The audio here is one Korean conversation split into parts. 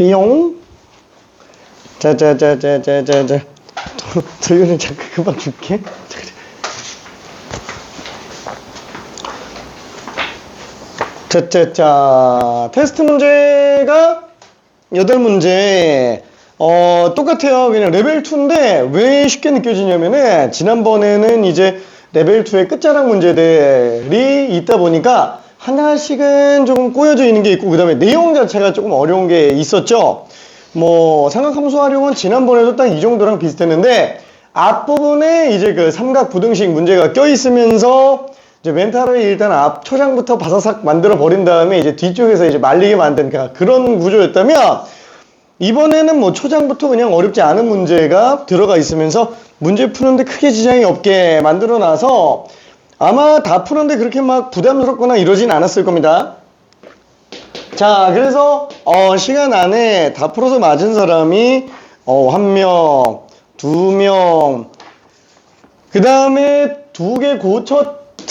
뿅. 자자자자자자자. 도윤이 잠깐 금방 줄게. 자자자. 테스트 문제가 8문제. 똑같아요. 그냥 레벨 2인데 왜 쉽게 느껴지냐면은 지난번에는 이제 레벨 2의 끝자락 문제들이 있다 보니까 하나씩은 조금 꼬여져 있는 게 있고, 그 다음에 내용 자체가 조금 어려운 게 있었죠. 뭐 삼각함수 활용은 지난번에도 딱 이 정도랑 비슷했는데, 앞부분에 이제 그 삼각 부등식 문제가 껴있으면서 이제 멘탈을 일단 앞 초장부터 바사삭 만들어 버린 다음에 이제 뒤쪽에서 이제 말리게 만든 그런 구조였다면, 이번에는 뭐 초장부터 그냥 어렵지 않은 문제가 들어가 있으면서 문제 푸는데 크게 지장이 없게 만들어 놔서 아마 다 푸는데 그렇게 막 부담스럽거나 이러진 않았을 겁니다. 자, 그래서 시간 안에 다 풀어서 맞은 사람이 1명, 2명, 그 다음에 2개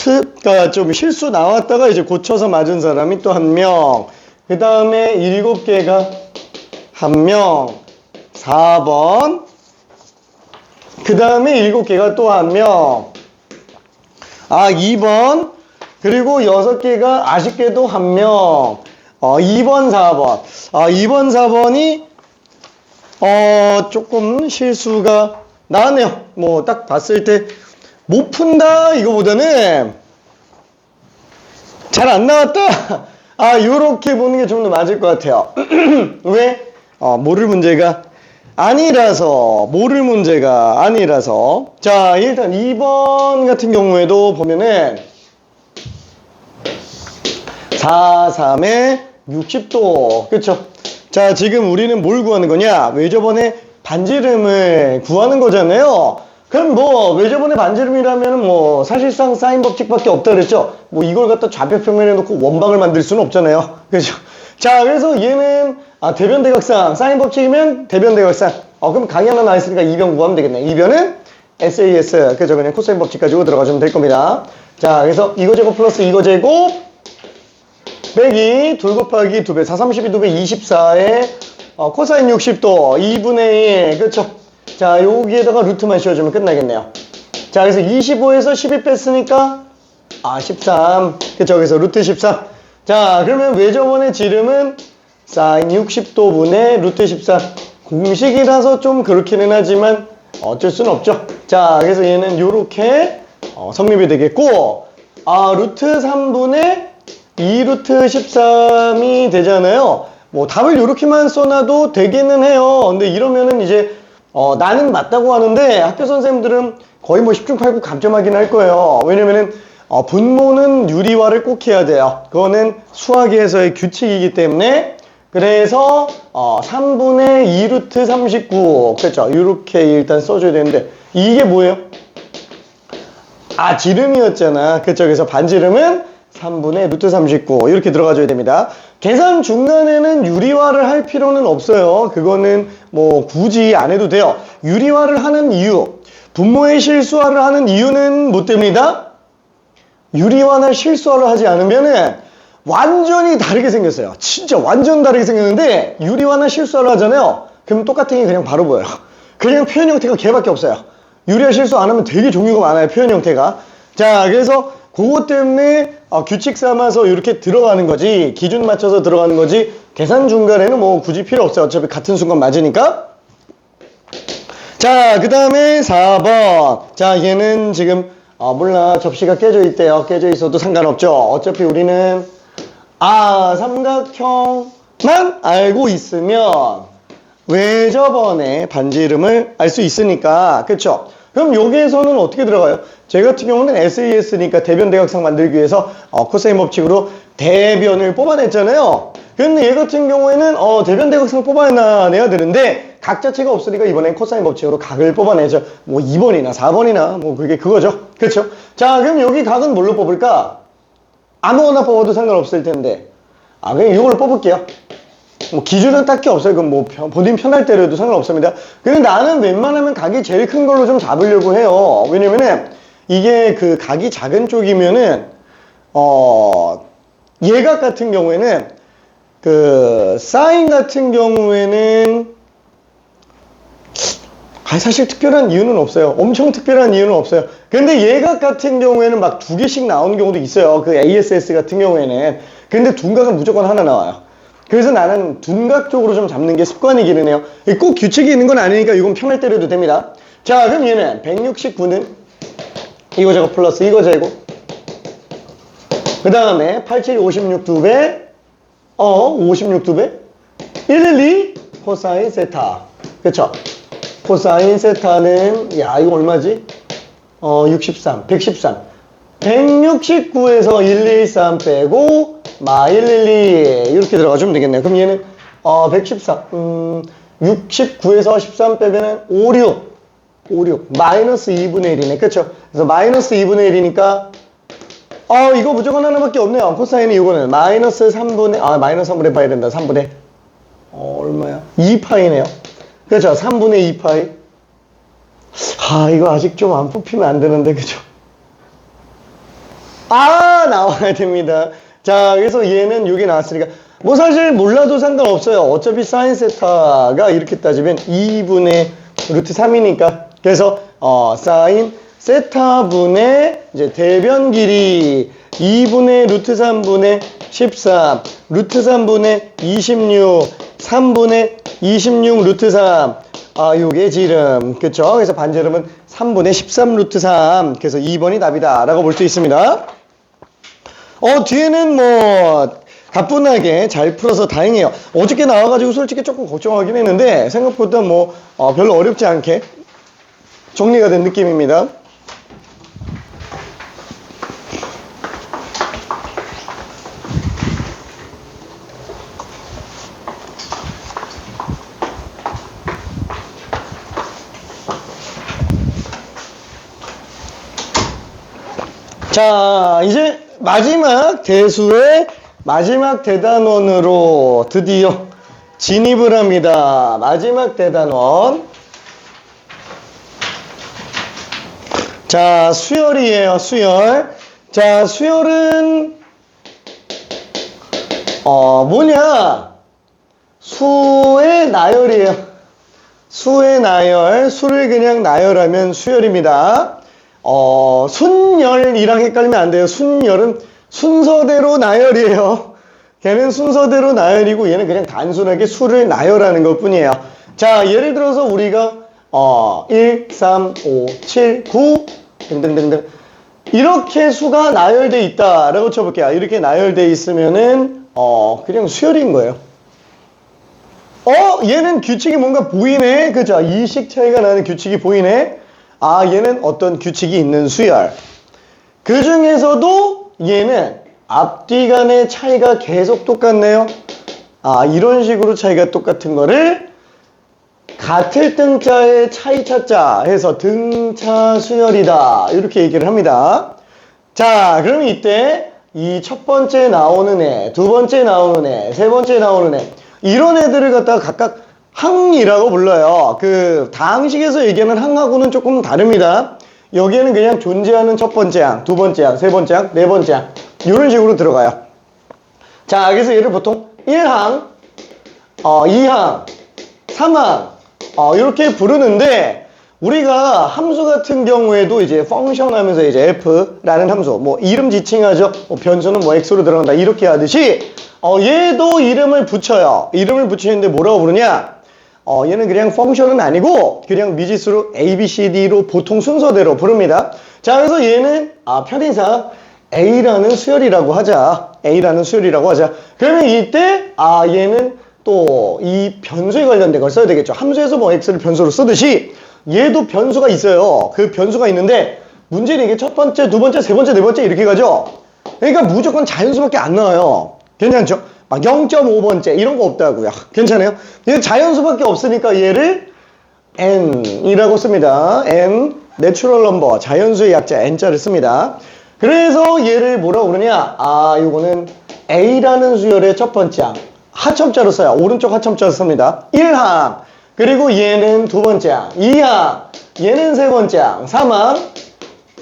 그러니까 좀 실수 나왔다가 이제 고쳐서 맞은 사람이 또 1명, 그 다음에 7개가 1명, 4번, 그 다음에 7개가 또 1명, 2번, 그리고 6개가 아쉽게도 1명, 2번, 4번. 2번, 4번이, 조금 실수가 나왔네요. 뭐, 딱 봤을 때, 못 푼다, 이거보다는, 잘 안 나왔다. 요렇게 보는 게 좀 더 맞을 것 같아요. 왜? 모를 문제가 아니라서. 자, 일단 2번 같은 경우에도 보면은 4, 3에 60도. 그쵸? 자, 지금 우리는 뭘 구하는 거냐? 외접원의 반지름을 구하는 거잖아요. 그럼 뭐 외접원의 반지름이라면 뭐 사실상 사인 법칙밖에 없다 그랬죠? 뭐 이걸 갖다 좌표 평면에 놓고 원방을 만들 수는 없잖아요. 그죠? 자, 그래서 얘는 대변대각상, 사인 법칙이면 대변대각상. 그럼 강의 하나 나와있으니까 이변 구하면 되겠네. 이변은 SAS. 그죠? 그냥 코사인 법칙 가지고 들어가시면 될 겁니다. 자, 그래서 이거 제곱 플러스 이거 제곱 빼기 2 곱하기 2배, 4, 32, 2배, 24에 코사인 60도 2분의 1. 그쵸? 자, 여기에다가 루트만 씌워주면 끝나겠네요. 자, 그래서 25에서 12 뺐으니까 13. 그쵸? 그래서 루트 13. 자, 그러면 외접원의 지름은 사인 60도 분의 루트 13. 공식이라서 좀 그렇기는 하지만 어쩔 수는 없죠. 자, 그래서 얘는 요렇게 성립이 되겠고, 루트 3분의 2 루트 13이 되잖아요. 뭐 답을 요렇게만 써놔도 되기는 해요. 근데 이러면은 이제 나는 맞다고 하는데 학교 선생님들은 거의 뭐 10중 8구 감점하긴 할 거예요. 왜냐면은 분모는 유리화를 꼭 해야 돼요. 그거는 수학에서의 규칙이기 때문에. 그래서 3분의 2 루트 39. 그렇죠? 이렇게 일단 써줘야 되는데 이게 뭐예요? 지름이었잖아. 그렇죠? 그래서 반지름은 3분의 루트 39 이렇게 들어가줘야 됩니다. 계산 중간에는 유리화를 할 필요는 없어요. 그거는 뭐 굳이 안 해도 돼요. 유리화를 하는 이유, 분모의 실수화를 하는 이유는 뭐 때문이다? 유리화나 실수화를 하지 않으면은 완전히 다르게 생겼어요. 진짜 완전 다르게 생겼는데 유리화나 실수화를 하잖아요. 그럼 똑같은 게 그냥 바로 보여요. 그냥 표현 형태가 걔밖에 없어요. 유리화 실수 안 하면 되게 종류가 많아요. 표현 형태가. 자, 그래서 그것 때문에 규칙 삼아서 이렇게 들어가는 거지, 기준 맞춰서 들어가는 거지, 계산 중간에는 뭐 굳이 필요 없어요. 어차피 같은 순간 맞으니까. 자, 그 다음에 4번. 자, 얘는 지금 몰라, 접시가 깨져 있대요. 깨져 있어도 상관없죠. 어차피 우리는 삼각형만 알고 있으면 외접원의 반지름을 알 수 있으니까. 그쵸? 그럼 여기에서는 어떻게 들어가요? 제 같은 경우는 SAS니까 대변대각상 만들기 위해서 코사인 법칙으로 대변을 뽑아냈잖아요. 근데 얘 같은 경우에는 대변대각상 뽑아내야 되는데 각 자체가 없으니까 이번엔 코사인 법칙으로 각을 뽑아내죠. 뭐 2번이나 4번이나 뭐 그게 그거죠. 그렇죠? 자, 그럼 여기 각은 뭘로 뽑을까? 아무거나 뽑아도 상관없을 텐데 그냥 이걸로 뽑을게요. 뭐 기준은 딱히 없어요. 그럼 뭐 본인 편할 대로 해도 상관없습니다. 근데 나는 웬만하면 각이 제일 큰 걸로 좀 잡으려고 해요. 왜냐면은 이게 그 각이 작은 쪽이면은 얘각 같은 경우에는 그 사인 같은 경우에는 사실 특별한 이유는 없어요. 엄청 특별한 이유는 없어요. 근데 얘가 같은 경우에는 막 두 개씩 나오는 경우도 있어요. 그 ASS 같은 경우에는. 근데 둔각은 무조건 하나 나와요. 그래서 나는 둔각 쪽으로 좀 잡는 게 습관이기는 해요. 꼭 규칙이 있는 건 아니니까 이건 편할 때려도 됩니다. 자, 그럼 얘는 169는 이거 제곱 플러스 이거 제곱. 그 다음에 87, 56 2배. 56 2배. 112 코사인 세타. 그쵸? 코사인 세타는 야 이거 얼마지? 63, 113. 169에서 113 빼고 마 112 이렇게 들어가주면 되겠네요. 그럼 얘는 114 69에서 13 빼면은 56 마이너스 2분의 1이네. 그쵸? 그래서 마이너스 2분의 1이니까 이거 무조건 하나밖에 없네요. 코사인이 이거는 마이너스 3분의 마이너스 3분의 파이 된다. 3분의 얼마야? 2파이네요. 그렇죠? 3분의 2파이. 이거 아직 좀 안 뽑히면 안 되는데, 그죠? 나와야 됩니다. 자, 그래서 얘는 여기 나왔으니까. 뭐 사실 몰라도 상관없어요. 어차피 사인 세타가 이렇게 따지면 2분의 루트 3이니까. 그래서, 사인 세타분의 이제 대변 길이 2분의 루트 3분의 13, 루트 3분의 26, 3분의 26 루트 3. 요게 지름. 그쵸? 그래서 반지름은 3분의 13 루트 3. 그래서 2번이 답이다. 라고 볼 수 있습니다. 뒤에는 뭐, 가뿐하게 잘 풀어서 다행이에요. 어저께 나와가지고 솔직히 조금 걱정하긴 했는데, 생각보다 뭐, 별로 어렵지 않게 정리가 된 느낌입니다. 자, 이제 마지막 대수의 마지막 대단원으로 드디어 진입을 합니다. 마지막 대단원. 자, 수열이에요, 수열. 자, 수열은, 뭐냐? 수의 나열이에요. 수의 나열. 수를 그냥 나열하면 수열입니다. 순열이랑 헷갈리면 안 돼요. 순열은 순서대로 나열이에요. 걔는 순서대로 나열이고 얘는 그냥 단순하게 수를 나열하는 것 뿐이에요. 자, 예를 들어서 우리가 1, 3, 5, 7, 9 등등등등 이렇게 수가 나열돼 있다라고 쳐볼게요. 이렇게 나열돼 있으면은 그냥 수열인 거예요. 얘는 규칙이 뭔가 보이네. 그죠? 이식 차이가 나는 규칙이 보이네. 얘는 어떤 규칙이 있는 수열. 그 중에서도 얘는 앞뒤 간의 차이가 계속 똑같네요. 이런 식으로 차이가 똑같은 거를 같을 등자의 차이 찾자 해서 등차 수열이다. 이렇게 얘기를 합니다. 자, 그럼 이때 이 첫 번째 나오는 애, 두 번째 나오는 애, 세 번째 나오는 애 이런 애들을 갖다가 각각 항이라고 불러요. 그 다항식에서 얘기하는 항하고는 조금 다릅니다. 여기에는 그냥 존재하는 첫 번째 항, 두 번째 항, 세 번째 항, 네 번째 항 이런 식으로 들어가요. 자, 그래서 얘를 보통 1항, 2항, 3항 이렇게 부르는데 우리가 함수 같은 경우에도 이제 펑션 하면서 이제 f라는 함수 뭐 이름 지칭하죠. 변수는 뭐 x로 들어간다 이렇게 하듯이 얘도 이름을 붙여요. 이름을 붙이는데 뭐라고 부르냐? 얘는 그냥 펑션은 아니고 그냥 미지수로 A, B, C, D로 보통 순서대로 부릅니다. 자, 그래서 얘는 편의상 A라는 수열이라고 하자. A라는 수열이라고 하자. 그러면 이때 얘는 또 이 변수에 관련된 걸 써야 되겠죠. 함수에서 뭐 X를 변수로 쓰듯이 얘도 변수가 있어요. 그 변수가 있는데 문제는 이게 첫 번째, 두 번째, 세 번째, 네 번째 이렇게 가죠. 그러니까 무조건 자연수밖에 안 나와요. 괜찮죠? 막 0.5번째 이런 거 없다고요. 괜찮아요? 얘 자연수밖에 없으니까 얘를 n이라고 씁니다. n, 내추럴 넘버, 자연수의 약자 n자를 씁니다. 그래서 얘를 뭐라고 그러냐? 이거는 a라는 수열의 첫 번째 항, 하첨자로 써요. 오른쪽 하첨자로 씁니다. 1항, 그리고 얘는 두 번째 항, 2항, 얘는 세 번째 항, 3항,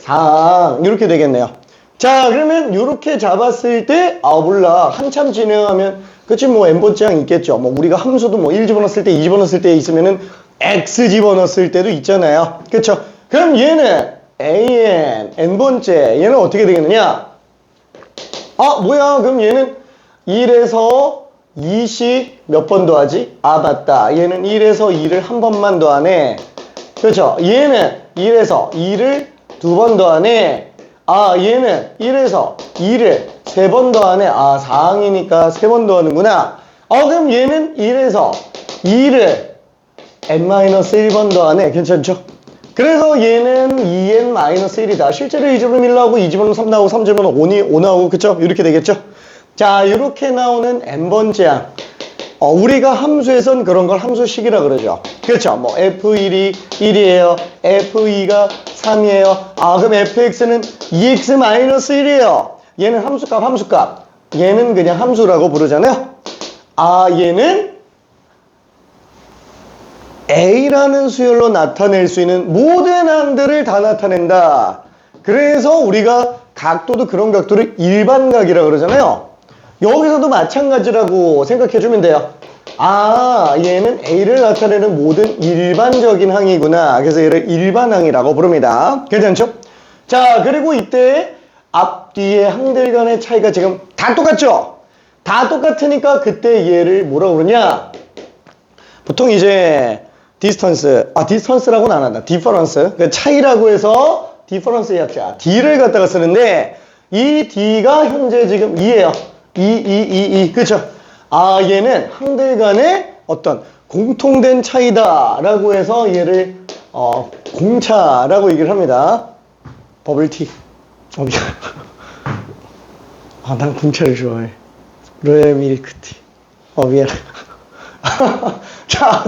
4항 이렇게 되겠네요. 자, 그러면 이렇게 잡았을 때 몰라 한참 진행하면 그치, 뭐, n번째 항 있겠죠. 뭐, 우리가 함수도 뭐, 1 집어넣었을 때, 2 집어넣었을 때 있으면은, x 집어넣었을 때도 있잖아요. 그쵸? 그럼 얘는, an, n번째, 얘는 어떻게 되겠느냐? 아, 뭐야, 그럼 얘는 1에서 2씩 몇 번 더하지? 아, 맞다. 얘는 1에서 2를 한 번만 더하네. 그렇죠? 얘는 1에서 2를 두 번 더하네. 아, 얘는 1에서 2를 세 번 더하네. 아, 4항이니까 세 번 더하는구나. 그럼 얘는 1에서 2를 n-1번 더하네. 괜찮죠? 그래서 얘는 2n-1이다. 실제로 2집은 1 나오고 2집은 3 나오고 3집은 5 나오고 그쵸? 이렇게 되겠죠? 자, 이렇게 나오는 n번째 항. 우리가 함수에선 그런 걸 함수식이라 그러죠. 그렇죠? 뭐 f1이 1이에요. f2가 3이에요. 아, 그럼 fx는 2x-1이에요. 얘는 함수값. 얘는 그냥 함수라고 부르잖아요. 아, 얘는 A라는 수열로 나타낼 수 있는 모든 항들을 다 나타낸다. 그래서 우리가 각도도 그런 각도를 일반각이라고 그러잖아요. 여기서도 마찬가지라고 생각해주면 돼요. 아, 얘는 A를 나타내는 모든 일반적인 항이구나. 그래서 얘를 일반항이라고 부릅니다. 괜찮죠? 자, 그리고 이때 앞뒤의 항들 간의 차이가 지금 다 똑같죠? 다 똑같으니까 그때 얘를 뭐라고 그러냐? 보통 이제 디스턴스라고는 안 한다. 디퍼런스. 그러니까 차이라고 해서 디퍼런스의 약자 D를 갖다가 쓰는데 이 D가 현재 지금 2예요. 2. 그쵸? 아, 얘는 항들 간의 어떤 공통된 차이다라고 해서 얘를 공차라고 얘기를 합니다. 버블티. 난 공차를 좋아해. 로얄 밀크티. 미안. 자,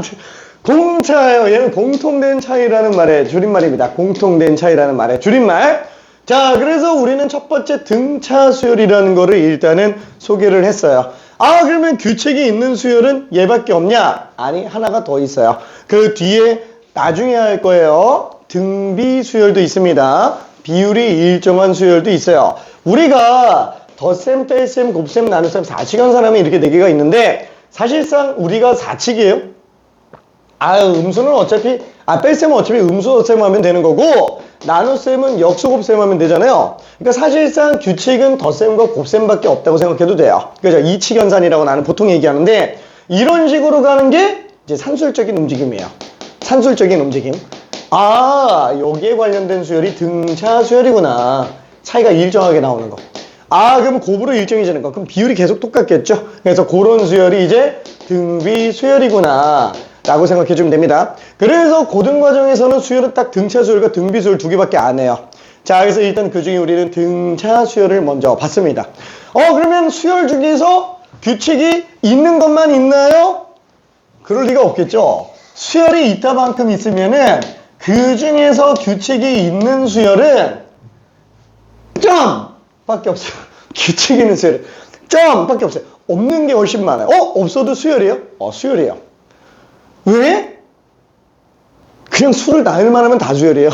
공차예요. 얘는 공통된 차이라는 말의 줄임말입니다. 공통된 차이라는 말의 줄임말. 자, 그래서 우리는 첫 번째 등차 수열이라는 거를 일단은 소개를 했어요. 아, 그러면 규칙이 있는 수열은 얘밖에 없냐? 아니, 하나가 더 있어요. 그 뒤에 나중에 할 거예요. 등비 수열도 있습니다. 비율이 일정한 수열도 있어요. 우리가 덧셈, 뺄셈, 곱셈, 나눗셈, 사칙연산하면 이렇게 4개가 있는데 사실상 우리가 사칙이에요. 음수는 어차피, 뺄셈은 어차피 음수 덧셈 하면 되는 거고, 나눗셈은 역수 곱셈 하면 되잖아요. 그러니까 사실상 규칙은 덧셈과 곱셈밖에 없다고 생각해도 돼요. 그죠? 이칙연산이라고 나는 보통 얘기하는데, 이런 식으로 가는 게 이제 산술적인 움직임이에요. 산술적인 움직임. 여기에 관련된 수열이 등차 수열이구나. 차이가 일정하게 나오는 거. 그럼 곱으로 일정해지는 거. 그럼 비율이 계속 똑같겠죠? 그래서 그런 수열이 이제 등비 수열이구나. 라고 생각해주면 됩니다. 그래서 고등과정에서는 수열은 딱 등차 수열과 등비 수열 2개밖에 안 해요. 자, 그래서 일단 그 중에 우리는 등차 수열을 먼저 봤습니다. 그러면 수열 중에서 규칙이 있는 것만 있나요? 그럴 리가 없겠죠. 수열이 있다만큼 있으면은 그 중에서 규칙이 있는 수열은 밖에 없어요. 규칙이 있는 수열은 밖에 없어요. 없는 게 훨씬 많아요. 없어도 수열이에요? 수열이에요. 왜? 그냥 수를 나열만 하면 다 수열이에요.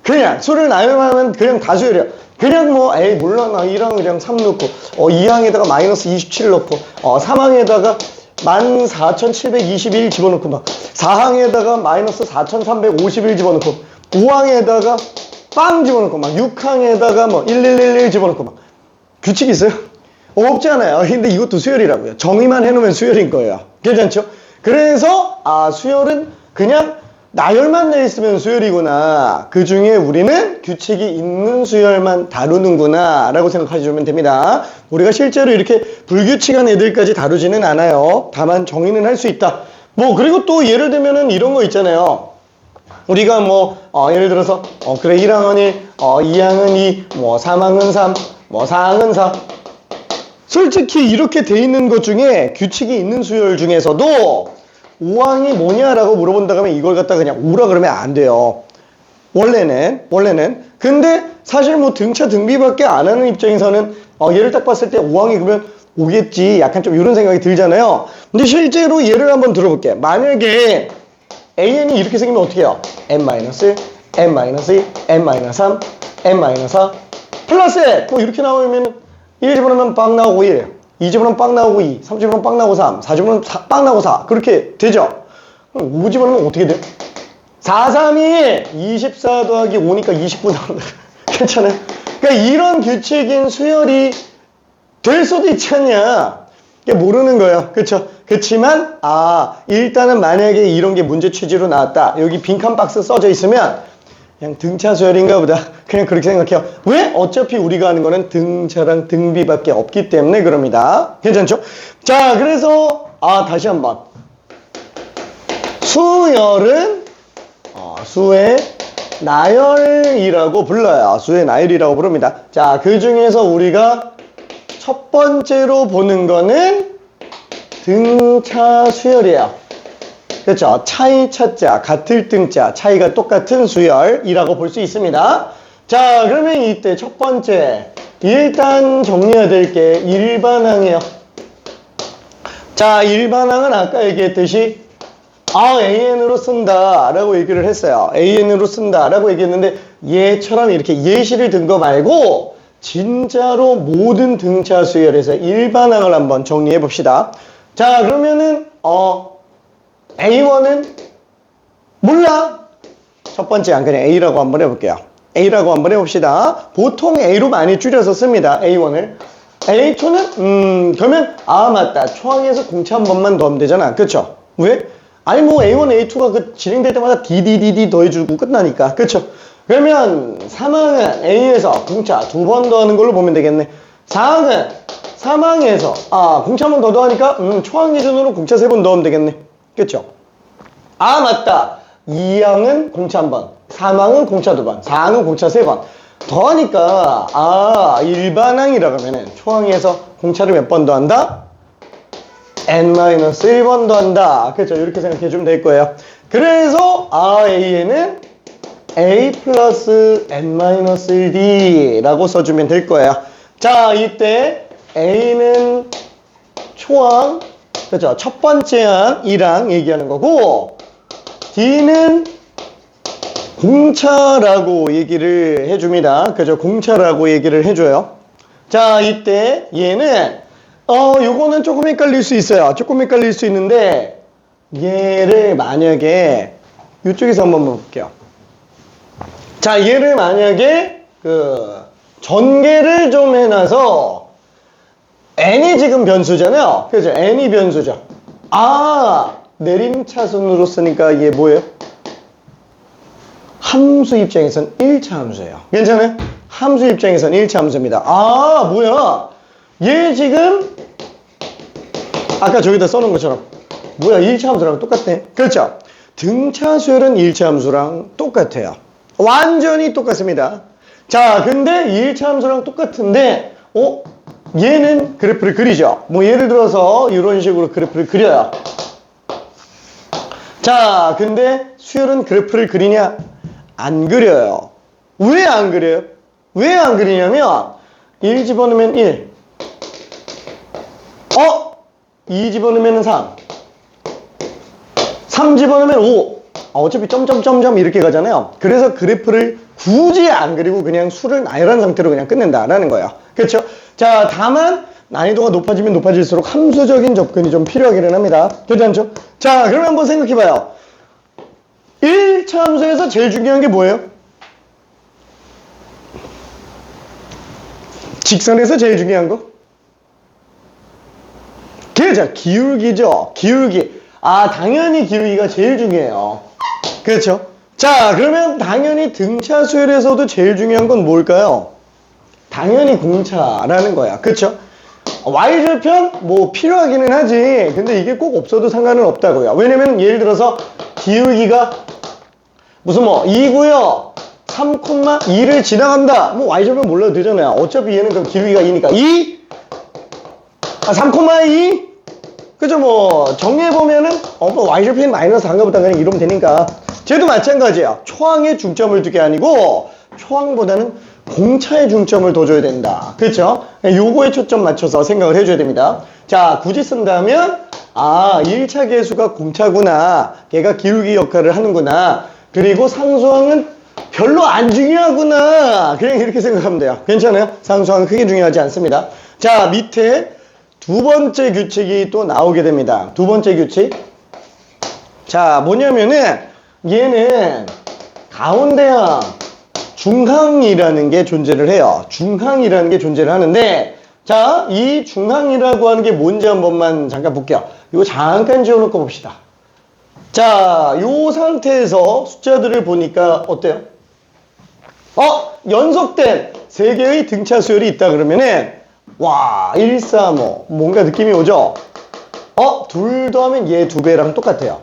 그냥 수를 나열만 하면 그냥 다 수열이에요. 그냥 몰라, 나 1항 그냥 3 넣고 2항에다가 마이너스 27 넣고 3항에다가 14,721 집어넣고 막 4항에다가 마이너스 4,351 집어넣고 5항에다가 빵 집어넣고 막 6항에다가 1111 집어넣고 막 규칙이 있어요? 없잖아요. 근데 이것도 수열이라고요. 정의만 해놓으면 수열인 거예요. 괜찮죠? 그래서 수열은 그냥 나열만 내 있으면 수열이구나. 그 중에 우리는 규칙이 있는 수열만 다루는구나 라고 생각하시면 됩니다. 우리가 실제로 이렇게 불규칙한 애들까지 다루지는 않아요. 다만 정의는 할 수 있다. 그리고 또 예를 들면은 이런 거 있잖아요. 우리가 예를 들어서 그래 1항은 1, 2항은 2, 3항은 3, 4항은 4. 솔직히 이렇게 돼 있는 것 중에 규칙이 있는 수열 중에서도 5항이 뭐냐라고 물어본다고 하면 이걸 갖다 그냥 5라 그러면 안 돼요. 원래는. 근데 사실 등차 등비밖에 안 하는 입장에서는 얘를 딱 봤을 때 5항이 그러면 오겠지. 약간 좀 이런 생각이 들잖아요. 근데 실제로 예를 한번 들어볼게요. 만약에 AN이 이렇게 생기면 어떻게 해요? n-1, n-2, n-3, n-4 플러스 이렇게 나오면 1 집어넣으면 빵 나오고 1. 2집어넣으면 빵 나오고 2, 3집어넣으면 빵 나오고 3, 4집어넣으면 빵 나오고 4. 그렇게 되죠? 5집어넣으면 어떻게 돼? 4, 3, 2, 24 더하기 5니까 29 나온다. 괜찮아요? 그러니까 이런 규칙인 수열이 될 수도 있지 않냐? 이게 모르는 거예요. 그쵸? 그치만, 일단은 만약에 이런 게 문제 취지로 나왔다. 여기 빈칸 박스 써져 있으면, 그냥 등차 수열인가 보다. 그냥 그렇게 생각해요. 왜? 어차피 우리가 하는 거는 등차랑 등비밖에 없기 때문에 그럽니다. 괜찮죠? 자, 그래서, 다시 한번. 수열은, 수의 나열이라고 불러요. 수의 나열이라고 부릅니다. 자, 그 중에서 우리가 첫 번째로 보는 거는 등차 수열이에요. 그렇죠? 차이 차자, 같을 등자, 차이가 똑같은 수열이라고 볼 수 있습니다. 자, 그러면 이때 첫 번째, 일단 정리해야 될 게 일반항이에요. 자, 일반항은 아까 얘기했듯이 AN으로 쓴다 라고 얘기를 했어요. AN으로 쓴다 라고 얘기했는데 얘처럼 이렇게 예시를 든 거 말고 진짜로 모든 등차 수열에서 일반항을 한번 정리해 봅시다. 자, 그러면은 A1은 몰라. 첫 번째 안 그냥 A라고 한번 해볼게요. A라고 한번 해봅시다. 보통 A로 많이 줄여서 씁니다. A1을. A2는 그러면 맞다. 초항에서 공차 한 번만 더하면 되잖아. 그쵸? 왜? 아니 뭐 A1, A2가 그 진행될 때마다 DDDD 더해주고 끝나니까. 그쵸? 그러면 3항은 A에서 공차 2번 더하는 걸로 보면 되겠네. 4항은 3항에서 공차 한 번 더 더하니까 초항 기준으로 공차 3번 더하면 되겠네. 그쵸? 맞다. 2항은 공차 1번, 3항은 공차 2번, 4항은 공차 3번 더하니까 일반항이라고 하면은 초항에서 공차를 몇 번 더한다? n-1번 더한다. 그렇죠? 이렇게 생각해 주면 될 거예요. 그래서 A에는 A 플러스 n-1d 라고 써주면 될 거예요. 자, 이때 A는 초항, 그렇죠? 첫 번째 항 1항 얘기하는 거고, D는 공차라고 얘기를 해줍니다. 그죠? 공차라고 얘기를 해줘요. 자, 이때 얘는 요거는 조금 헷갈릴 수 있어요. 조금 헷갈릴 수 있는데 얘를 만약에 이쪽에서 한번 볼게요. 자, 얘를 만약에 전개를 좀 해놔서 n이 지금 변수잖아요. 그죠? n이 변수죠. 내림차순으로 쓰니까 이게 뭐예요? 함수 입장에선 1차 함수예요. 괜찮아요? 함수 입장에선 1차 함수입니다. 뭐야? 얘 지금 아까 저기다 써놓은 것처럼 뭐야? 1차 함수랑 똑같네. 그렇죠? 등차 수열은 1차 함수랑 똑같아요. 완전히 똑같습니다. 자, 근데 1차 함수랑 똑같은데 얘는 그래프를 그리죠. 뭐 예를 들어서 이런 식으로 그래프를 그려요. 자, 근데 수열은 그래프를 그리냐? 안 그려요. 왜 안 그려요? 왜 안 그리냐면 1 집어넣으면 1, 2 집어넣으면 3, 3 집어넣으면 5. 어차피 점점점점 이렇게 가잖아요. 그래서 그래프를 굳이 안 그리고 그냥 수를 나열한 상태로 그냥 끝낸다라는 거예요. 그렇죠? 자, 다만 난이도가 높아지면 높아질수록 함수적인 접근이 좀 필요하기는 합니다. 괜찮죠? 자, 그럼 한번 생각해봐요. 1차 함수에서 제일 중요한 게 뭐예요? 직선에서 제일 중요한 거? 그죠? 기울기죠. 기울기. 당연히 기울기가 제일 중요해요. 그렇죠? 자, 그러면 당연히 등차 수열에서도 제일 중요한 건 뭘까요? 당연히 공차라는 거야. 그렇죠? y절편 뭐 필요하기는 하지. 근데 이게 꼭 없어도 상관은 없다고요. 왜냐면 예를 들어서 기울기가 무슨 2고요. 3,2를 지나간다. 뭐 y절편 몰라도 되잖아요. 어차피 얘는 그럼 기울기가 2니까 2? 3,2? 그죠? 뭐 정리해보면은 뭐 y절편이 마이너스 한가 보다 그냥 이러면 되니까. 쟤도 마찬가지야. 초항에 중점을 두게 아니고 초항보다는 공차에 중점을 더 줘야 된다. 그렇죠? 요거에 초점 맞춰서 생각을 해줘야 됩니다. 자, 굳이 쓴다면 1차 계수가 공차구나. 걔가 기울기 역할을 하는구나. 그리고 상수항은 별로 안 중요하구나. 그냥 이렇게 생각하면 돼요. 괜찮아요? 상수항은 크게 중요하지 않습니다. 자, 밑에 두 번째 규칙이 또 나오게 됩니다. 두 번째 규칙. 자, 뭐냐면은 얘는 가운데항, 중항이라는 게 존재를 해요. 중항이라는 게 존재를 하는데, 자, 이 중항이라고 하는 게 뭔지 한 번만 잠깐 볼게요. 이거 잠깐 지워놓고 봅시다. 자, 요 상태에서 숫자들을 보니까 어때요? 연속된 세 개의 등차 수열이 있다 그러면은 와, 1, 3, 5 뭔가 느낌이 오죠? 둘 더하면 얘 두 배랑 똑같아요.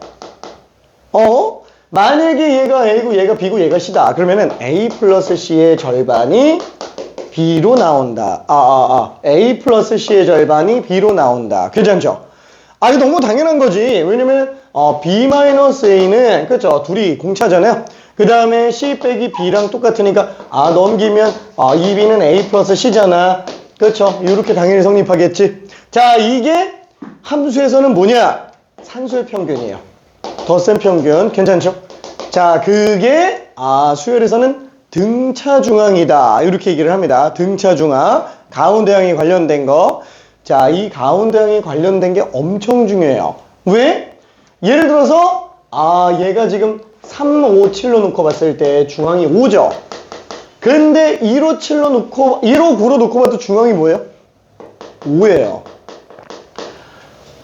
만약에 얘가 A고 얘가 B고 얘가 C다 그러면은 A 플러스 C의 절반이 B로 나온다. A 플러스 C의 절반이 B로 나온다. 괜찮죠? 이거 너무 당연한 거지. 왜냐면 B 마이너스 A는 그쵸, 둘이 공차잖아요. 그 다음에 C 빼기 B랑 똑같으니까 넘기면 이 B는 A 플러스 C잖아. 그쵸, 이렇게 당연히 성립하겠지. 자, 이게 함수에서는 뭐냐? 산수의 평균이에요. 덧셈 평균. 괜찮죠? 자, 그게 수열에서는 등차 중항이다 이렇게 얘기를 합니다. 등차 중항, 가운데항이 관련된 거. 자, 이 가운데항이 관련된 게 엄청 중요해요. 왜? 예를 들어서 얘가 지금 3, 5, 7로 놓고 봤을 때 중항이 5죠. 근데 2로 7로 놓고 1호 9로 놓고 봐도 중항이 뭐예요? 5예요.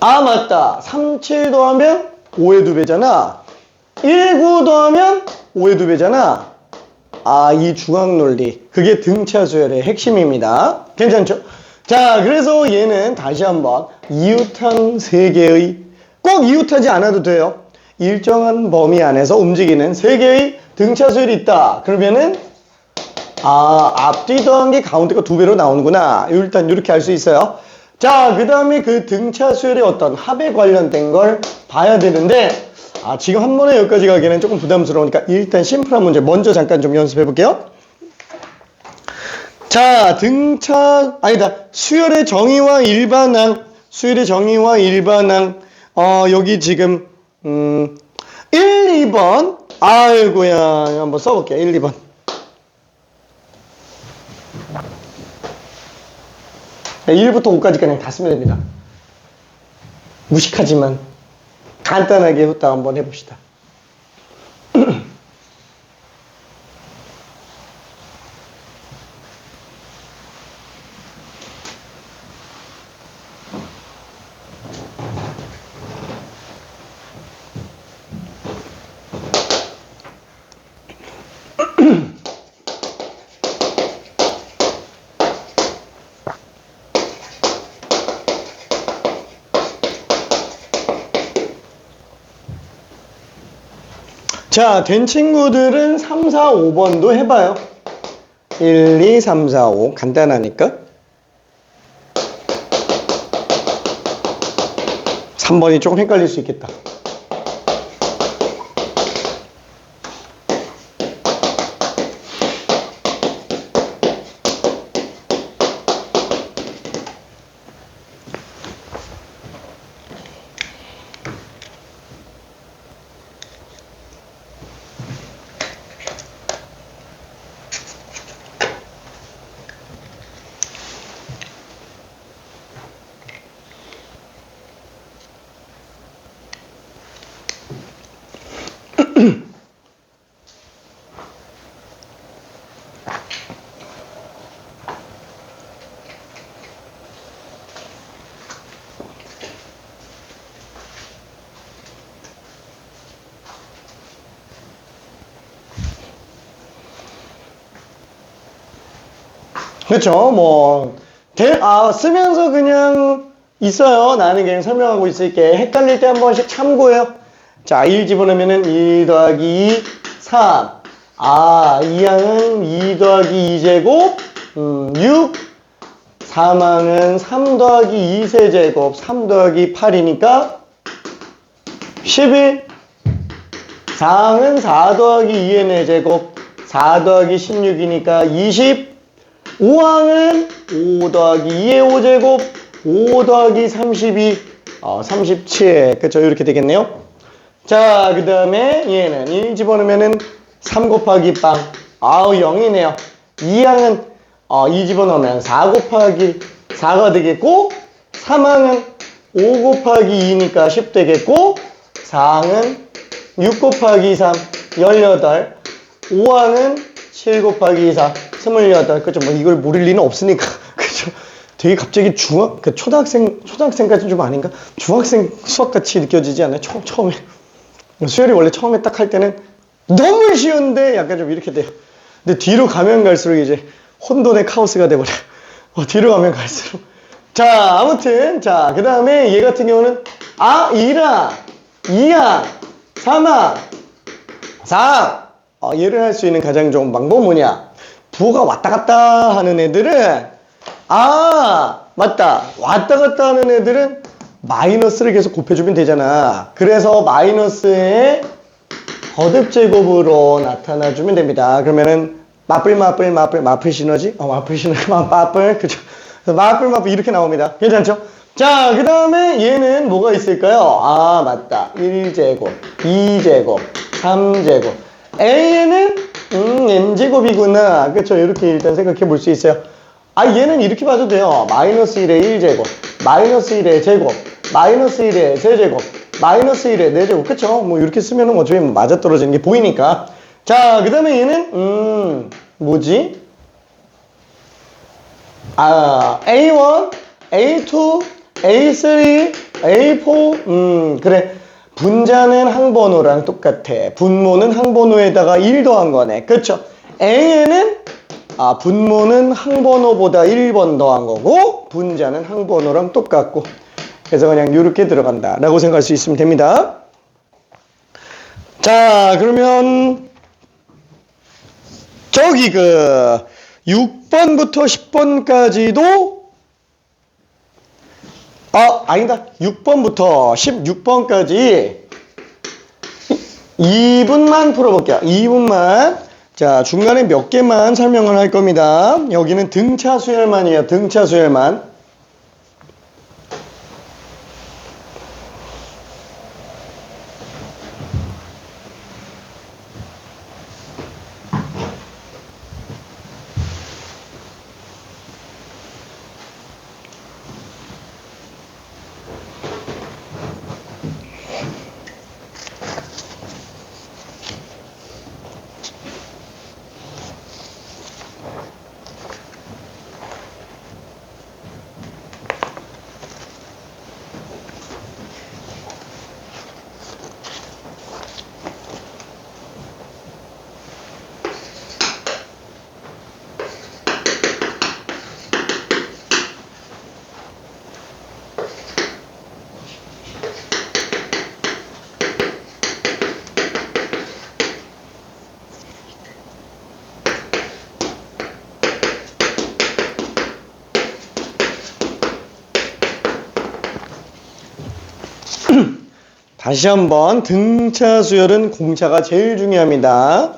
맞다. 3, 7 더하면 5의 2배잖아. 1, 9 더하면 5의 2배잖아. 이 중항 논리. 그게 등차 수열의 핵심입니다. 괜찮죠? 자, 그래서 얘는 다시 한번 이웃항 세 개의, 꼭 이웃하지 않아도 돼요. 일정한 범위 안에서 움직이는 세 개의 등차 수열이 있다. 그러면은 앞뒤 더한 게 가운데 거 두 배로 나오는구나. 일단 이렇게 알 수 있어요. 자, 그 다음에 그 등차 수열의 어떤 합에 관련된 걸 봐야 되는데 지금 한 번에 여기까지 가기에는 조금 부담스러우니까 일단 심플한 문제 먼저 잠깐 좀 연습해 볼게요. 자, 수열의 정의와 일반항, 수열의 정의와 일반항, 여기 지금 1, 2번 아이고야, 한번 써볼게요. 1, 2번. 네, 1부터 5까지 그냥 다 쓰면 됩니다. 무식하지만 간단하게 후딱 한번 해봅시다. 자, 된 친구들은 3, 4, 5번도 해봐요. 1, 2, 3, 4, 5 간단하니까. 3번이 조금 헷갈릴 수 있겠다. 그쵸, 뭐, 쓰면서 그냥 있어요. 나는 그냥 설명하고 있을게. 헷갈릴 때 한 번씩 참고해요. 자, 1 집어넣으면은 1 더하기 2, 3. 2항은 2 더하기 2제곱, 6. 3항은 3 더하기 2 세제곱, 3 더하기 8이니까 11. 4항은 4 더하기 2의 4제곱, 4 더하기 16이니까 20. 5항은 5 더하기 2의 5제곱, 5 더하기 32, 37. 그쵸, 이렇게 되겠네요. 자, 그 다음에 얘는 1 집어넣으면은 3 곱하기 빵. 0이네요. 2항은 2 집어넣으면 4 곱하기 4가 되겠고, 3항은 5 곱하기 2니까 10 되겠고 4항은 6 곱하기 3 18 5항은 7 곱하기 4 28 그쵸 뭐 이걸 모를 리는 없으니까 그쵸 되게 갑자기 초등학생까지는 좀 아닌가? 중학생 수학같이 느껴지지 않아요? 처음에 수열이 원래 처음에 딱 할 때는 너무 쉬운데 약간 좀 이렇게 돼요. 근데 뒤로 가면 갈수록 이제 혼돈의 카오스가 돼버려. 뒤로 가면 갈수록. 자, 아무튼 자, 그 다음에 얘 같은 경우는 1항, 2항, 3항, 4항. 얘를 할 수 있는 가장 좋은 방법은 뭐냐? 부호가 왔다 갔다 하는 애들은 맞다. 왔다 갔다 하는 애들은 마이너스를 계속 곱해주면 되잖아. 그래서 마이너스의 거듭 제곱으로 나타나주면 됩니다. 그러면은 마플 시너지? 마플 시너지, 마플 그죠? 마플 이렇게 나옵니다. 괜찮죠? 자, 그 다음에 얘는 뭐가 있을까요? 맞다. 1제곱, 2제곱, 3제곱. A는 n제곱이구나. 그쵸? 이렇게 일단 생각해 볼 수 있어요. 얘는 이렇게 봐도 돼요. 마이너스 1의 1제곱, 마이너스 1의 제곱, 마이너스 1의 세제곱, 마이너스 1의 4제곱. 그쵸? 뭐 이렇게 쓰면은 어차피 맞아떨어지는 게 보이니까. 자, 그 다음에 얘는 뭐지? A1, A2, A3, A4. 그래. 분자는 항번호랑 똑같아. 분모는 항번호에다가 1 더한 거네. 그쵸? A에는 분모는 항번호보다 1번 더한 거고 분자는 항번호랑 똑같고 그래서 그냥 이렇게 들어간다 라고 생각할 수 있으면 됩니다. 자, 그러면 저기 6번부터 10번까지도 아니다. 6번부터 16번까지 2분만 풀어볼게요. 2분만. 자, 중간에 몇 개만 설명을 할 겁니다. 여기는 등차 수열만이에요. 등차 수열만. 다시 한번 등차 수열은 공차가 제일 중요합니다.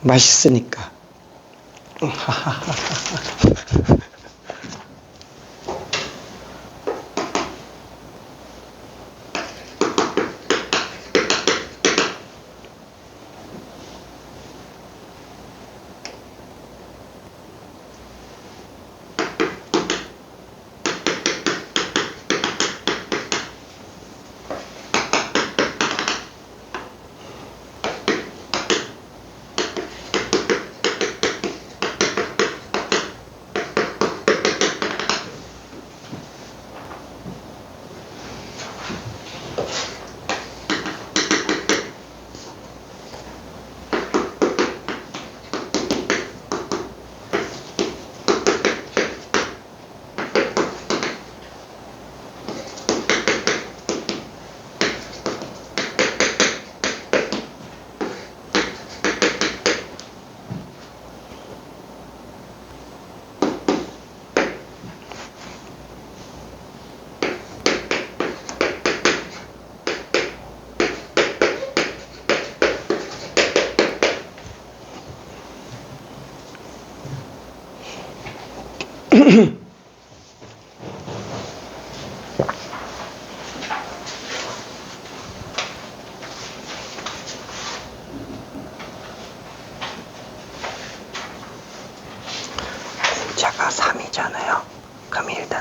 맛있으니까.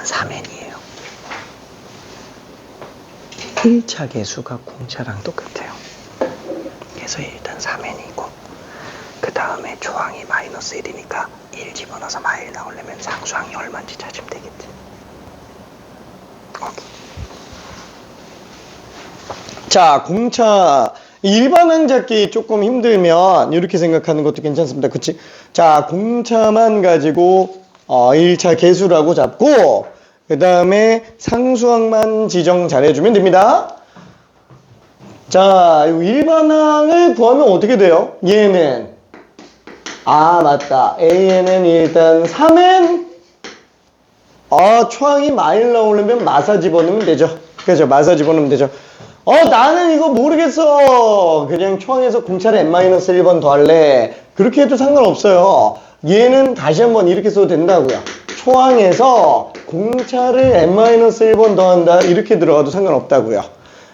3n이에요. 1차 계수가 공차랑 똑같아요. 그래서 일단 3n이고 그 다음에 초항이 마이너스 1이니까 1 집어넣어서 마일 나오려면 상수항이 얼마인지 찾으면 되겠지. 오케이. 자, 공차 일반항 잡기 조금 힘들면 이렇게 생각하는 것도 괜찮습니다. 그치? 자, 공차만 가지고 1차 계수라고 잡고 그 다음에 상수항만 지정 잘해주면 됩니다. 자, 일반항을 구하면 어떻게 돼요? 얘는 맞다. AN은 일단 3N 초항이 마일 나오려면 마사 집어넣으면 되죠. 그죠? 마사 집어넣으면 되죠. 나는 이거 모르겠어. 그냥 초항에서 공차를 n-1번 더할래. 그렇게 해도 상관없어요. 얘는 다시 한번 이렇게 써도 된다고요. 초항에서 공차를 n-1번 더한다. 이렇게 들어가도 상관없다고요.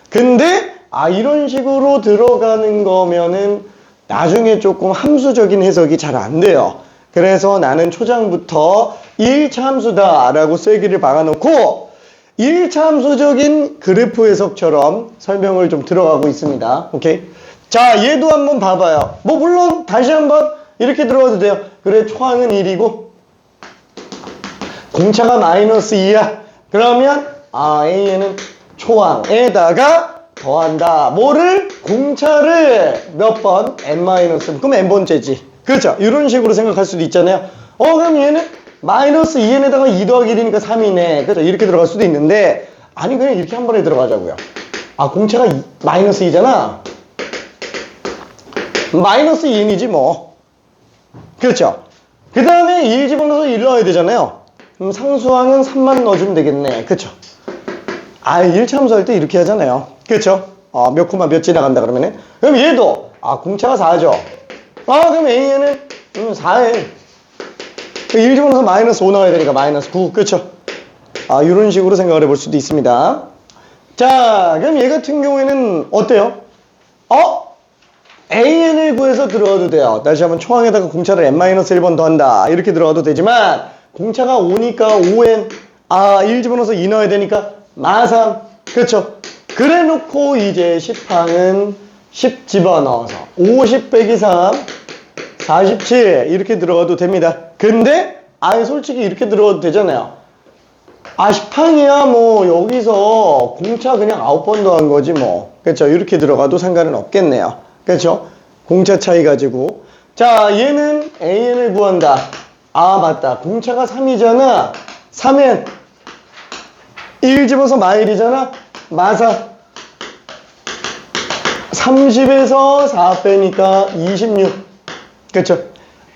근데 이런 식으로 들어가는 거면은 나중에 조금 함수적인 해석이 잘 안 돼요. 그래서 나는 초장부터 1차 함수다 라고 쐐기를 박아놓고 1차 함수적인 그래프 해석처럼 설명을 좀 들어가고 있습니다. 오케이? 자, 얘도 한번 봐봐요. 물론 다시 한번 이렇게 들어가도 돼요. 그래, 초항은 1이고 공차가 마이너스 2야. 그러면 A는 초항에다가 더한다. 뭐를? 공차를 몇 번? n-. 그럼 n번째지. 그렇죠? 이런 식으로 생각할 수도 있잖아요. 그럼 얘는 마이너스 2n에다가 2 더하기 1이니까 3이네. 그렇죠? 이렇게 들어갈 수도 있는데 아니 그냥 이렇게 한 번에 들어가자고요. 공차가 마이너스 2잖아. 마이너스 2n이지 뭐. 그렇죠? 그 다음에 1 집어넣어서 1 넣어야 되잖아요. 그럼 상수항은 3만 넣어주면 되겠네. 그렇죠? 1차 함수할 때 이렇게 하잖아요. 그렇죠? 몇 코마 몇 지나간다 그러면은. 그럼 얘도 공차가 4죠. 그럼 A는 4에 1 집어넣어서 마이너스 5 나와야 되니까 마이너스 9. 그렇죠? 이런 식으로 생각을 해볼 수도 있습니다. 자, 그럼 얘 같은 경우에는 어때요? AN을 구해서 들어가도 돼요. 다시 한번 초항에다가 공차를 n-1번 더한다. 이렇게 들어가도 되지만 공차가 5니까 5n 1 집어넣어서 2 넣어야 되니까 마3. 그렇죠? 그래 놓고 이제 10항은 10 집어넣어서 50 빼기 3 47 이렇게 들어가도 됩니다. 근데 솔직히 이렇게 들어가도 되잖아요. 10항이야 뭐 여기서 공차 그냥 9번 더한 거지 뭐. 그렇죠? 이렇게 들어가도 상관은 없겠네요. 그렇죠? 공차 차이 가지고. 자, 얘는 AN을 구한다. 맞다. 공차가 3이잖아. 3N 1 집어서 마일이잖아. 마사 30에서 4 빼니까 26. 그렇죠?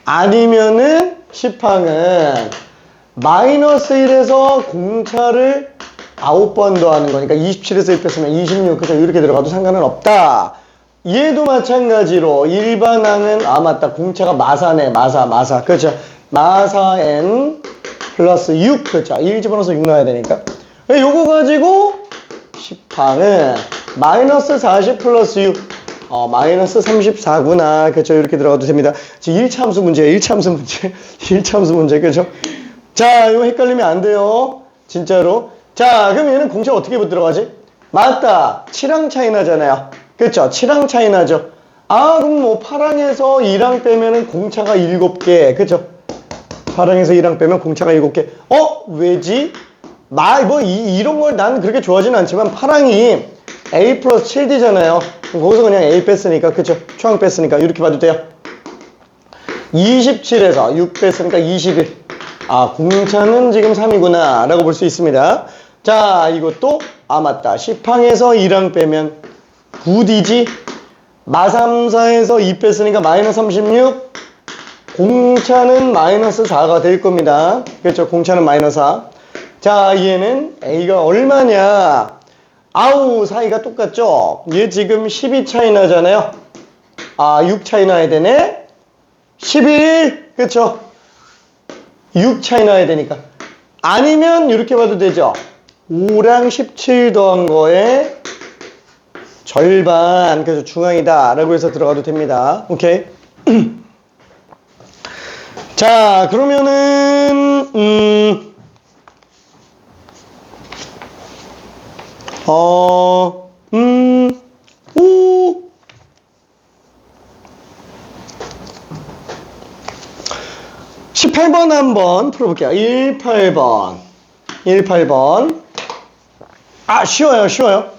아니면은 10항은 마이너스 1에서 공차를 9번 더하는 거니까 27에서 1 뺐으면 26. 그래서 이렇게 들어가도 상관은 없다. 얘도 마찬가지로 일반항은 맞다. 공차가 마사네. 마사. 그렇죠? 마사 n 플러스 6. 그렇죠? 1 집어넣어서 6 넣어야 되니까. 요거 가지고 10항은 마이너스 40 플러스 6. 마이너스 34구나. 그렇죠? 이렇게 들어가도 됩니다. 지금 1차 함수 문제예요. 1차 함수 문제. 1차 함수 문제. 그렇죠? 자, 이거 헷갈리면 안 돼요. 진짜로. 자, 그럼 얘는 공차 어떻게 들어가지? 맞다. 7항 차이 나잖아요. 그렇죠? 7항 차이 나죠. 그럼 뭐 8항에서 2항 빼면은 공차가 7개. 그렇죠? 8항에서 1항 빼면 공차가 7개. 왜지? 이런 걸 나는 그렇게 좋아하지는 않지만 8항이 A 플러스 7D잖아요. 거기서 그냥 A 뺐으니까, 그쵸? 초항 뺐으니까 이렇게 봐도 돼요. 27에서 6 뺐으니까 21. 공차는 지금 3이구나 라고 볼 수 있습니다. 자, 이것도 맞다. 10항에서 1항 빼면 9D지. 마3사에서 2 뺐으니까 마이너스 36. 공차는 마이너스 4가 될 겁니다. 그렇죠? 공차는 마이너스 4. 자, 얘는 A가 얼마냐? 사이가 똑같죠? 얘 지금 12 차이 나잖아요. 6 차이 나야 되네? 11! 그쵸? 6 차이 나야 되니까. 아니면 이렇게 봐도 되죠? 5랑 17 더한 거에 절반. 그래서 중앙이다 라고 해서 들어가도 됩니다. 오케이? 자, 그러면은 오. 18번 한번 풀어볼게요. 18번. 18번. 아, 쉬워요, 쉬워요.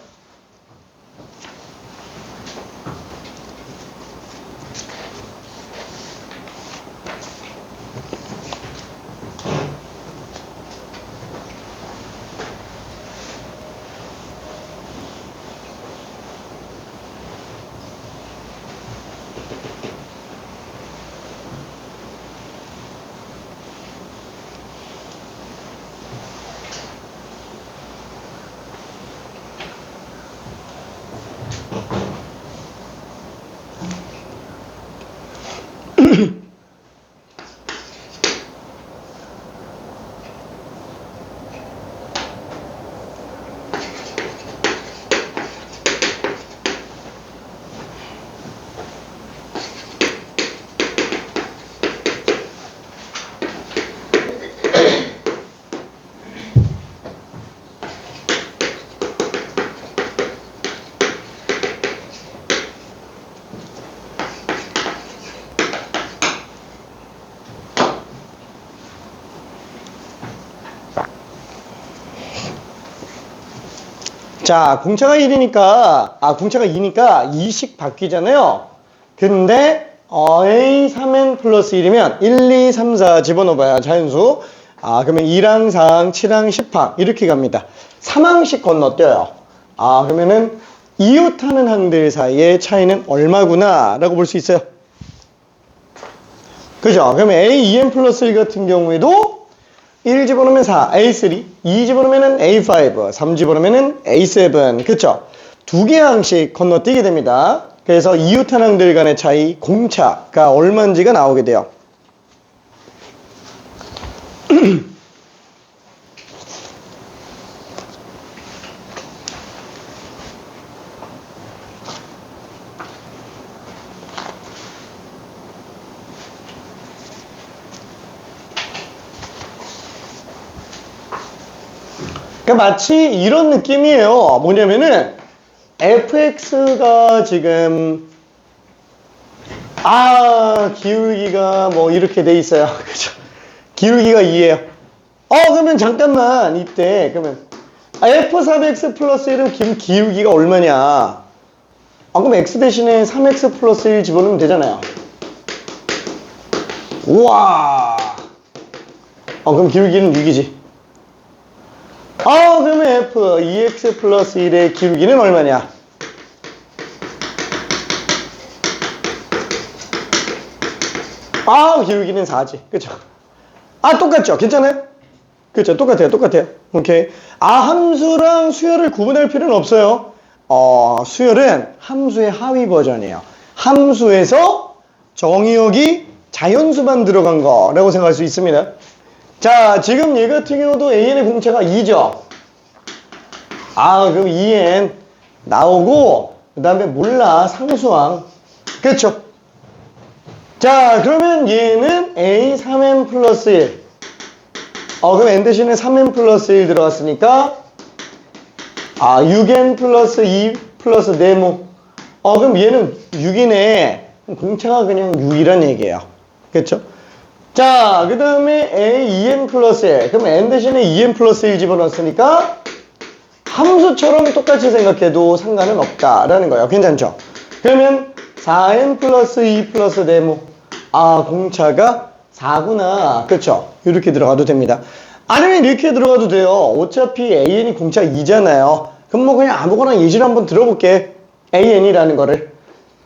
자, 공차가 1이니까, 공차가 2니까 2씩 바뀌잖아요. 근데, A 3n 플러스 1이면 1, 2, 3, 4 집어넣어봐요. 자연수. 그러면 2랑 4항, 7항, 10항. 이렇게 갑니다. 3항씩 건너뛰어요. 그러면은, 이웃하는 항들 사이의 차이는 얼마구나, 라고 볼 수 있어요. 그죠? 그러면 A 2n 플러스 1 같은 경우에도 1 집어넣으면 4, A3, 2 집어넣으면 A5, 3 집어넣으면 A7, 그쵸? 두 개 항씩 건너뛰게 됩니다. 그래서 이웃한 항들 간의 차이, 공차가 얼마인지가 나오게 돼요. 그러니까 마치 이런 느낌이에요. 뭐냐면은 fx가 지금 기울기가 뭐 이렇게 돼 있어요. 그죠? 기울기가 2예요. 그러면 잠깐만 이때 그러면 f3x 플러스 1은 기울기가 얼마냐? 그럼 x 대신에 3x 플러스 1 집어넣으면 되잖아요. 우와. 그럼 기울기는 6이지. 그러면 f 2x 플러스 1의 기울기는 얼마냐? 기울기는 4지. 그쵸? 똑같죠? 괜찮아요? 그쵸? 똑같아요. 오케이. 함수랑 수열을 구분할 필요는 없어요. 수열은 함수의 하위 버전이에요. 함수에서 정의역이 자연수만 들어간 거라고 생각할 수 있습니다. 자, 지금 얘 같은 경우도 AN의 공차가 2죠? 그럼 2N 나오고, 그 다음에 몰라, 상수항. 그쵸? 자, 그러면 얘는 A 3N 플러스 1. 그럼 N 대신에 3N 플러스 1 들어갔으니까, 6N 플러스 2 플러스 네모. 그럼 얘는 6이네. 공차가 그냥 6이란 얘기예요. 그쵸? 자, 그 다음에 A 2N 플러스 1. 그럼 N 대신에 2N 플러스 1 집어넣었으니까 함수처럼 똑같이 생각해도 상관은 없다라는 거예요. 괜찮죠? 그러면 4N 플러스 2 플러스 네모. 공차가 4구나. 그쵸? 이렇게 들어가도 됩니다. 아니면 이렇게 들어가도 돼요. 어차피 AN이 공차 2잖아요. 그럼 뭐 그냥 아무거나 예시를 한번 들어볼게. AN이라는 거를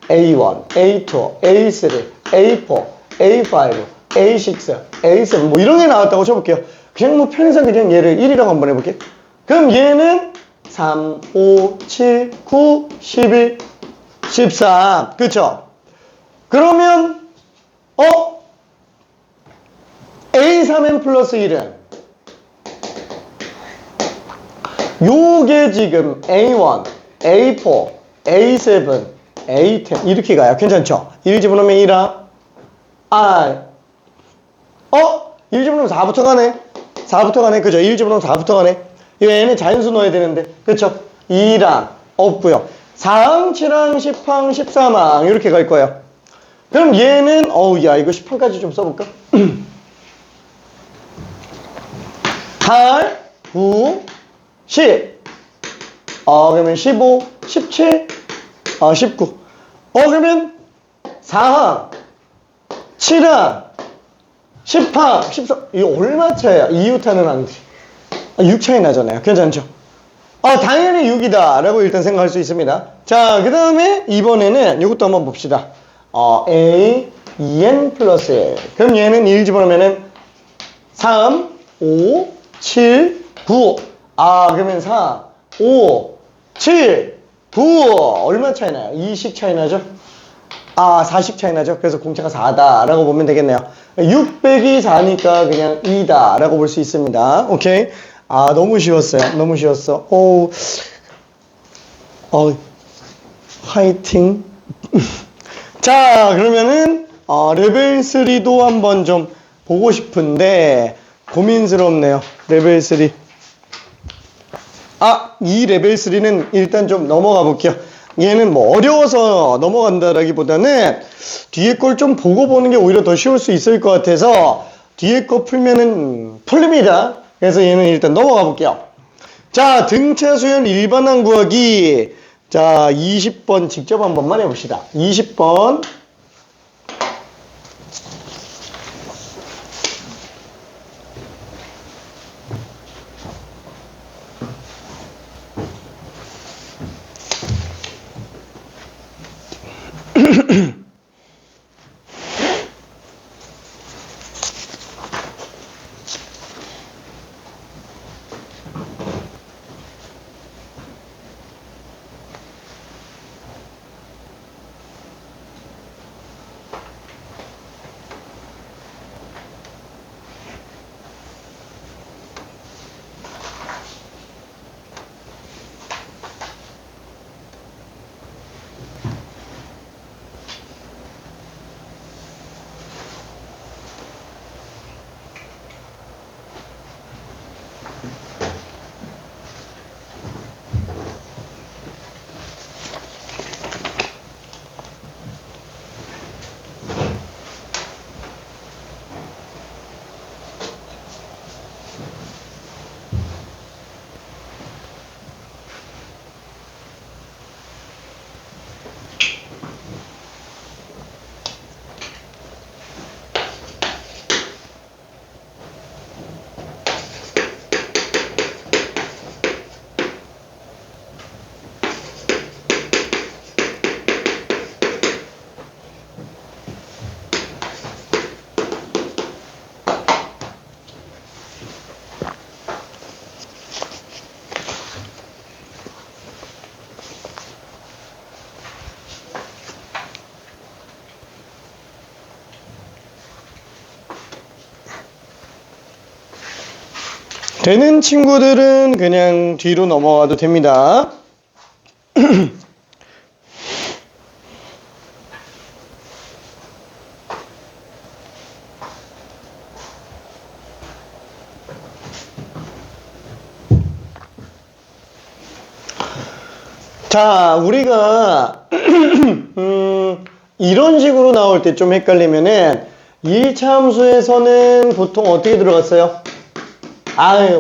A1, A2, A3, A4, A5, A6, A7 뭐 이런 게 나왔다고 쳐볼게요. 그냥 뭐 편의상 그냥 얘를 1이라고 한번 해볼게. 그럼 얘는 3, 5, 7, 9, 11, 13 그쵸? 그러면 A3N 플러스 1은 요게 지금 A1, A4, A7, A10 이렇게 가요. 괜찮죠? 1 집어넣으면 1아 1 집어넣으면 4부터 가네. 4부터 가네. 그죠? 1 집어넣으면 4부터 가네. 이 N에 자연수 넣어야 되는데. 그쵸? 2랑 없고요. 4항, 7항, 10항, 13항 이렇게 갈 거예요. 그럼 얘는 야 이거 10항까지 좀 써볼까? 8, 9, 10 그러면 15, 17, 19 그러면 4항, 7항, 10항, 13 이거 얼마 차이야? 이웃하는 항들이 6 차이 나잖아요. 괜찮죠? 당연히 6이다 라고 일단 생각할 수 있습니다. 자, 그 다음에 이번에는 이것도 한번 봅시다. A, 2n 플러스 1. 그럼 얘는 1 집어넣으면은 3, 5, 7, 9. 그러면 4, 5, 7, 9. 얼마 차이 나요? 2씩 차이 나죠? 4씩 차이 나죠? 그래서 공차가 4다 라고 보면 되겠네요. 6 빼기 4니까 그냥 2다 라고 볼 수 있습니다. 오케이? 너무 쉬웠어요. 너무 쉬웠어. 화이팅. 자, 그러면은, 레벨 3도 한번 좀 보고 싶은데, 고민스럽네요. 레벨 3. 이 레벨 3는 일단 좀 넘어가 볼게요. 얘는 뭐 어려워서 넘어간다라기보다는 뒤에 걸 좀 보고 보는 게 오히려 더 쉬울 수 있을 것 같아서 뒤에 거 풀면은 풀립니다. 그래서 얘는 일단 넘어가 볼게요. 자, 등차 수열 일반항 구하기. 자, 20번 직접 한 번만 해봅시다. 20번. 되는 친구들은 그냥 뒤로 넘어가도 됩니다. 자, 우리가 이런 식으로 나올 때 좀 헷갈리면은 1차 함수에서는 보통 어떻게 들어갔어요?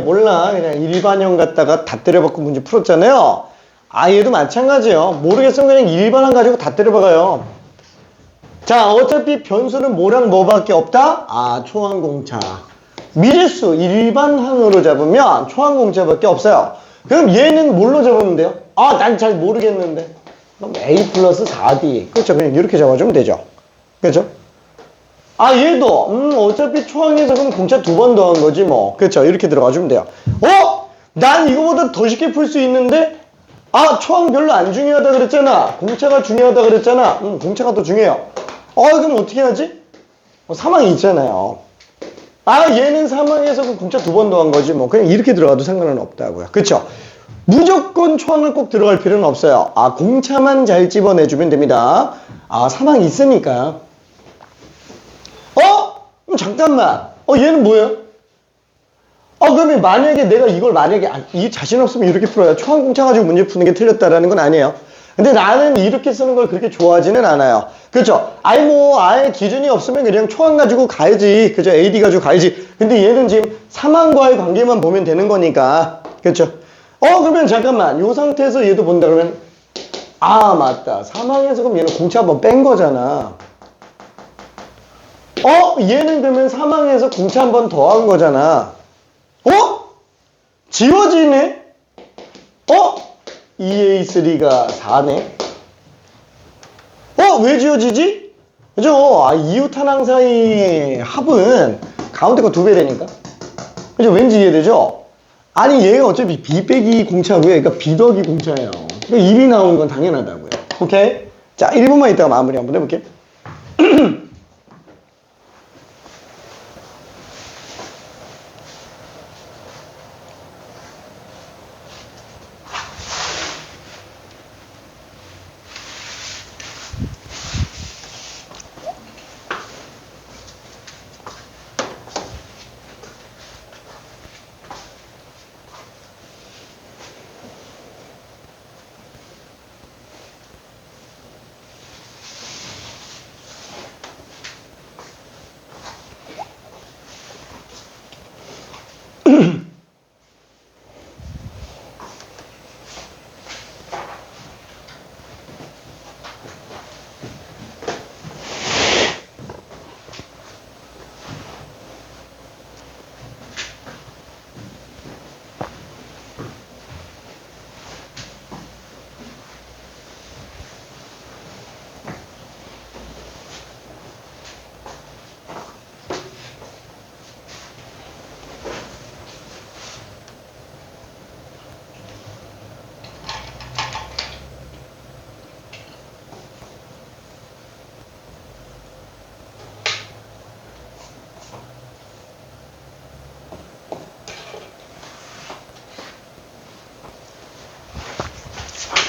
몰라. 그냥 일반형 갖다가 다 때려박고 문제 풀었잖아요. 얘도 마찬가지예요. 모르겠으면 그냥 일반항 가지고 다 때려박아요. 자, 어차피 변수는 뭐랑 뭐밖에 없다? 초항공차. 미지수 일반항으로 잡으면 초항공차밖에 없어요. 그럼 얘는 뭘로 잡으면 돼요? 난 잘 모르겠는데. 그럼 A 플러스 4D. 그렇죠. 그냥 이렇게 잡아주면 되죠. 그렇죠? 얘도 어차피 초항에서 그럼 공차 2번 더한 거지 뭐. 그렇죠. 이렇게 들어가주면 돼요. 난 이거보다 더 쉽게 풀 수 있는데 초항 별로 안 중요하다 그랬잖아. 공차가 중요하다 그랬잖아. 공차가 더 중요해요. 그럼 어떻게 하지? 사망이 있잖아요. 얘는 사망에서 그 공차 2번 더한 거지 뭐. 그냥 이렇게 들어가도 상관은 없다고요. 그렇죠? 무조건 초항을 꼭 들어갈 필요는 없어요. 공차만 잘 집어내주면 됩니다. 사망이 있으니까. 잠깐만. 얘는 뭐예요? 그러면 만약에 내가 이걸 만약에 이 자신 없으면 이렇게 풀어야 초항공차 가지고 문제 푸는 게 틀렸다라는 건 아니에요. 근데 나는 이렇게 쓰는 걸 그렇게 좋아하지는 않아요. 그렇죠? 아예 기준이 없으면 그냥 초항 가지고 가야지. 그죠? AD 가지고 가야지. 근데 얘는 지금 사망과의 관계만 보면 되는 거니까. 그렇죠? 그러면 잠깐만. 이 상태에서 얘도 본다 그러면 맞다. 사망에서 그럼 얘는 공차 한번 뺀 거잖아. 얘는 그러면 사망에서 공차 한 번 더 한 거잖아. 지워지네? EA3가 4네? 왜 지워지지? 그죠? 이웃탄항 사이 합은 가운데 거 2배 되니까. 그죠? 왠지 이해되죠? 아니, 얘가 어차피 B 빼기 공차고요. 그러니까 B 더하기 공차예요. 그러니까 1이 나오는 건 당연하다고요. 오케이? 자, 1분만 있다가 마무리 한번 해볼게요.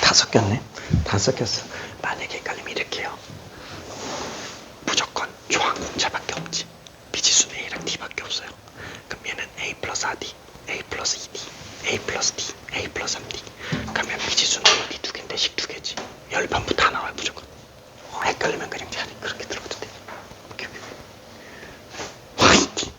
다 섞였네. 다 섞였어. 만약에 헷갈리면 이렇게 해요. 무조건 초항공차밖에 없지. 미지수는 A랑 D밖에 없어요. 그럼 얘는 A 플러스 RD, A 플러스 ED, A 플러스 D, A 플러스 3D. 그러면 미지수는 어디 2개인데 식 2개지. 열반부 다 나와요 무조건. 헷갈리면 그냥 그렇게 들어가도 돼. 오케이. 화이팅!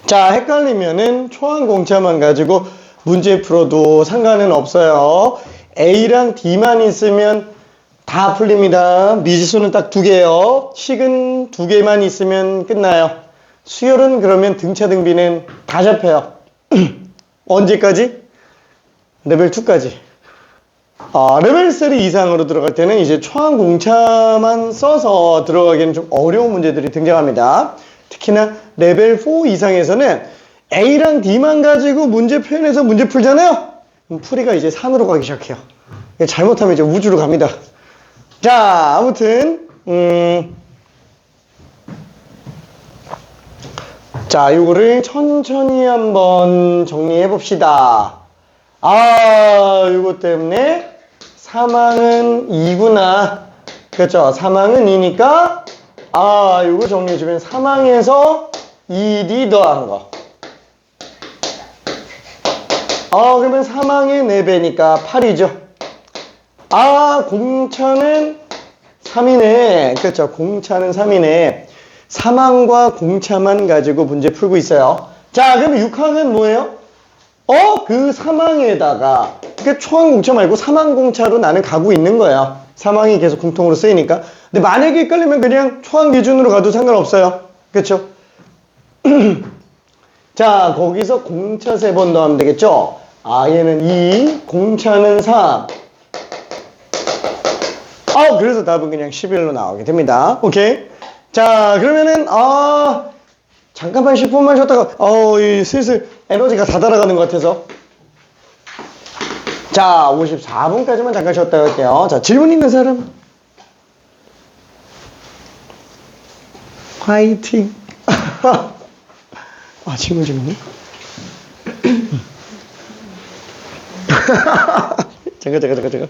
자, 헷갈리면은 초항공차만 가지고 문제 풀어도 상관은 없어요. A랑 D만 있으면 다 풀립니다. 미지수는 딱 2개예요. 식은 2개만 있으면 끝나요. 수열은 그러면 등차 등비는 다 잡혀요. 언제까지? 레벨 2까지. 레벨 3 이상으로 들어갈 때는 이제 초항공차만 써서 들어가기는 좀 어려운 문제들이 등장합니다. 특히나 레벨 4 이상에서는 A랑 D만 가지고 문제 표현해서 문제 풀잖아요. 그럼 풀이가 이제 산으로 가기 시작해요. 잘못하면 이제 우주로 갑니다. 자, 아무튼 자, 요거를 천천히 한번 정리해 봅시다. 요거 때문에 사망은 2구나. 그렇죠? 사망은 2니까 요거 정리해주면 사망에서 2D 더한 거. 그러면 사망의 4배니까 8이죠. 공차는 3이네. 그렇죠. 공차는 3이네. 사망과 공차만 가지고 문제 풀고 있어요. 자, 그럼 6항은 뭐예요? 그 사망에다가, 그러니까 초항공차 말고 사망공차로 나는 가고 있는 거예요. 사망이 계속 공통으로 쓰이니까. 근데 만약에 헷갈리면 그냥 초항 기준으로 가도 상관없어요. 그렇죠? 자, 거기서 공차 3번 더하면 되겠죠? 얘는 2, 공차는 3. 그래서 답은 그냥 11로 나오게 됩니다. 오케이. 자, 그러면은, 잠깐만 10분만 쉬었다가, 이 슬슬 에너지가 다 달아가는 것 같아서. 자, 54분까지만 잠깐 쉬었다 갈게요. 자, 질문 있는 사람? 화이팅. 질문. 잠깐.